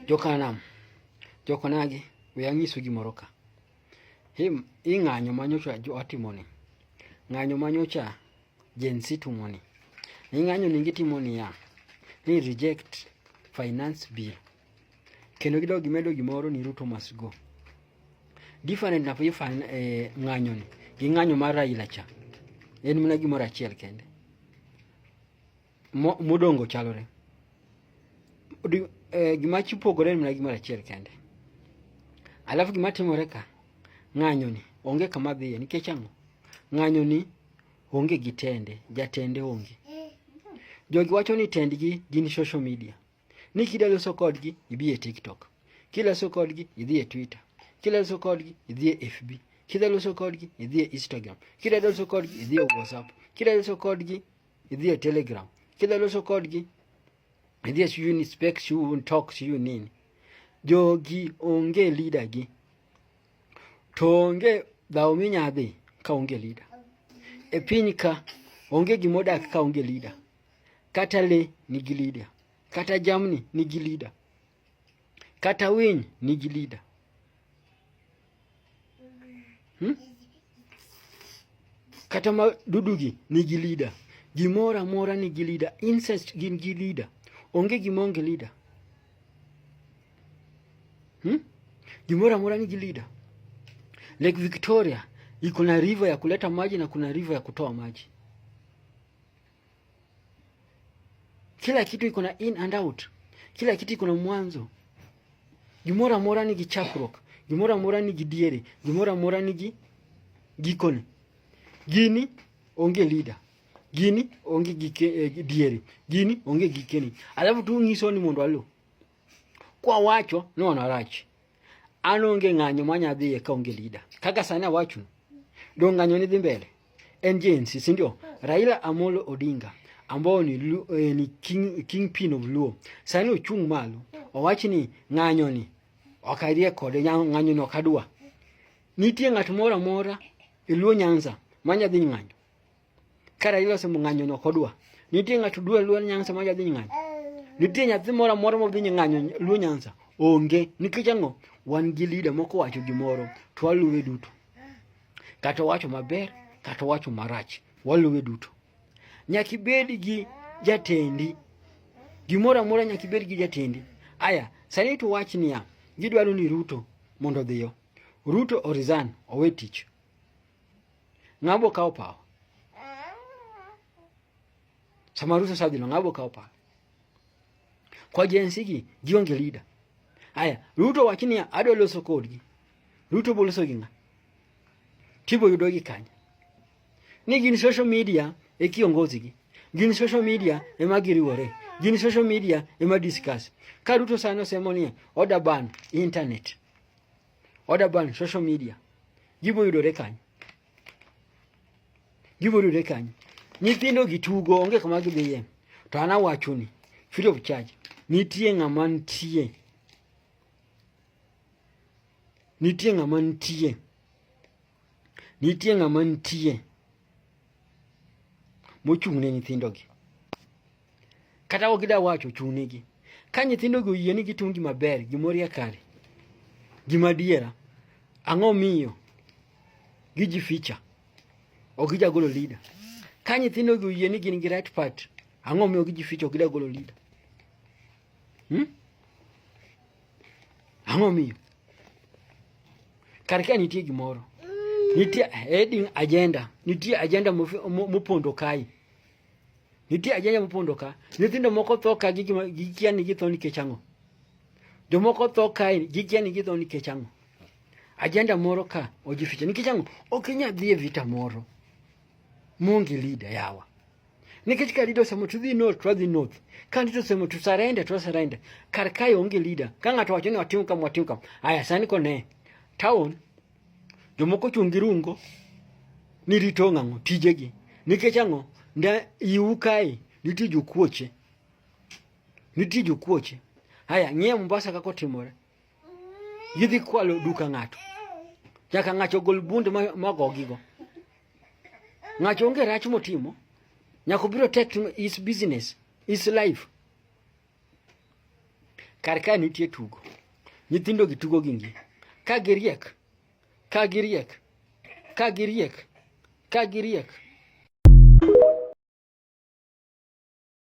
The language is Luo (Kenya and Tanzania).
Jokanam, jokonagi, we angisu gimoro ka. Ing'anyo manyocha jo atimoni. Ng'anyo manyocha Gen Z tumoni. Ing'anyo ningi timoni ya. Ni reject finance bill. Kendo gido gimedo gimoro ni Ruto must go. Different na ng'anyo ni. Gi ng'anyo mar Raila cha. En mana gimoro achiel kende. Modongo chalore. Gima chipogore mana gimoro achiel kende. Alafu gima timore ka ng'anyo ni onge kama dhiye nikech ang'o? Ng'anyo ni onge gi tende, jatende onge. Jogi wacho ni tendgi gin social media. Ni kida loso kodgi ibi e TikTok. Kila loso kodgi idhi e Twitter. Kila loso kodgi idhi e FB. Kila loso kodgi idhi e Instagram. Kila loso kodgi idhi e WhatsApp. Kila loso kodgi idhi e Telegram. Kila loso kodgi idhi e Shuni Spec, Shuni Talk, Shuni nini. Jogi onge leader gi. To onge dhao minyadhi ka onge leader. E piny ka onge gimodak ka onge leader. Kata le nigi leader. Kata jamni nigi leader. Kata winy nigi leader. Kata madudugi nigi leader. Gimora mora nigi leader. Incest gin gi leader. Onge gimonge leader. Gimora mora nigi leader. Lake Victoria iko na river ya kuleta maji na kuna river ya kutoa maji. Kila kitu iko na in and out. Kila kitu iko na mwanzo. Gimora mora nigi chakruok. Gimora mora nigi diere. Gimora mora nigi gikone. Gini onge leader. Gini onge diere. Gini onge gikeni. Alafu tu ngiso ni mondo alo. Kwa wacho no rach. Ano onge ng'anyo manyadhi ka onge leader. Kaka sana wacho. Do ng'anyo ni dhi mbele. En Gen Z, sindio? Raila Amolo Odinga ambao ni kingpin of Luo. Sani ochung' malo. Owachi ni ng'anyo ni okarie kode ng'anyo no kadwa. Nitie ng'at mora mora e Luo Nyanza manyadhi ng'anyo. Ka Raila osemo ng'anyo no kodwa. Nitie ng'at dwa Luo Nyanza manyadhi ng'anyo. Nitie nyathi mora mora modhi ng'anyo Luo Nyanza. Onge. Nikech ang'o? Wan gi leader moko wacho gimoro to waluwe duto. Kata wacho maber, kata wacho marach, waluwe duto. Nyaki bed gi jatendi. Gimora mora nyaki bed gi jatendi. Aya, sani to wach niya, gidwaro ni Ruto mondo dhiyo. Ruto o resign, owe tich. Ng'abo kawo pawo. Sama Ruto sadhino ng'abo kawo pawo. Kwa Gen Z gi gionge leader. Aya, Ruto wachini adwa loso kodgi. Ruto boloso gi ng'a? Tibo yudo gi kanya. Ni gin social media e kiongozi gi. Gin social media e magiriwore. Gin social media e ma discuss. Ka Ruto sano semo ni order ban internet. Order ban social media. Gibo yudore kanya. Gibo yudore kanya. Nyithindo gi tugo onge kama gidhiye. To ana wacho ni free of charge. Nitie ng'ama ntie. Nitie ng'ama ntie. Nitie ng'ama ntie. Mochung' ne nyithindo gi. Kata ogida wacho chung' negi. Ka nyithindo gi oyie ni gitungi maber, gimoria kare. Gima diera. Ang'o miyo giji feature. Ogija golo leader. Ka nyithindo gi oyie ni gin gi right part, ang'o miyo giji feature ogida golo leader. Ang'o miyo? Karika nitie gimoro. Nitie heading agenda. Nitie agenda mopondo kai. Nitie agenda mopondo ka. Nyithindo moko tho ka gikia ni githo nikech ang'o? Jomoko tho kai gikia ni githo nikech ang'o? Agenda moro ka ojificha nikech ang'o? Ok inyal dhi e vita moro monge leader yawa. Nikech ka leader osemo to dhi north, to dhi north. Ka leader osemo to surrender, to surrender. Kar kae onge leader. Ka ng'ato wacho ni watim kam. Aya sani kone town jomoko chung' gi rungo ni rito ng'ang'o tijegi. Nikech ang'o? Nda iu kae nitie jokuoche. Nitie jokuoche. Haya ng'ie Mombasa kako timore. Gidhi kwalo duka ng'ato. Nyaka ng'acho gol bunde magogigo. Ng'acho onge rach motimo. Nyako biro take his business, his life. kar ka nitie tugo. Nyithindo gi tugo gingi. Ka giriek, ka giriek, ka giriek, ka giriek.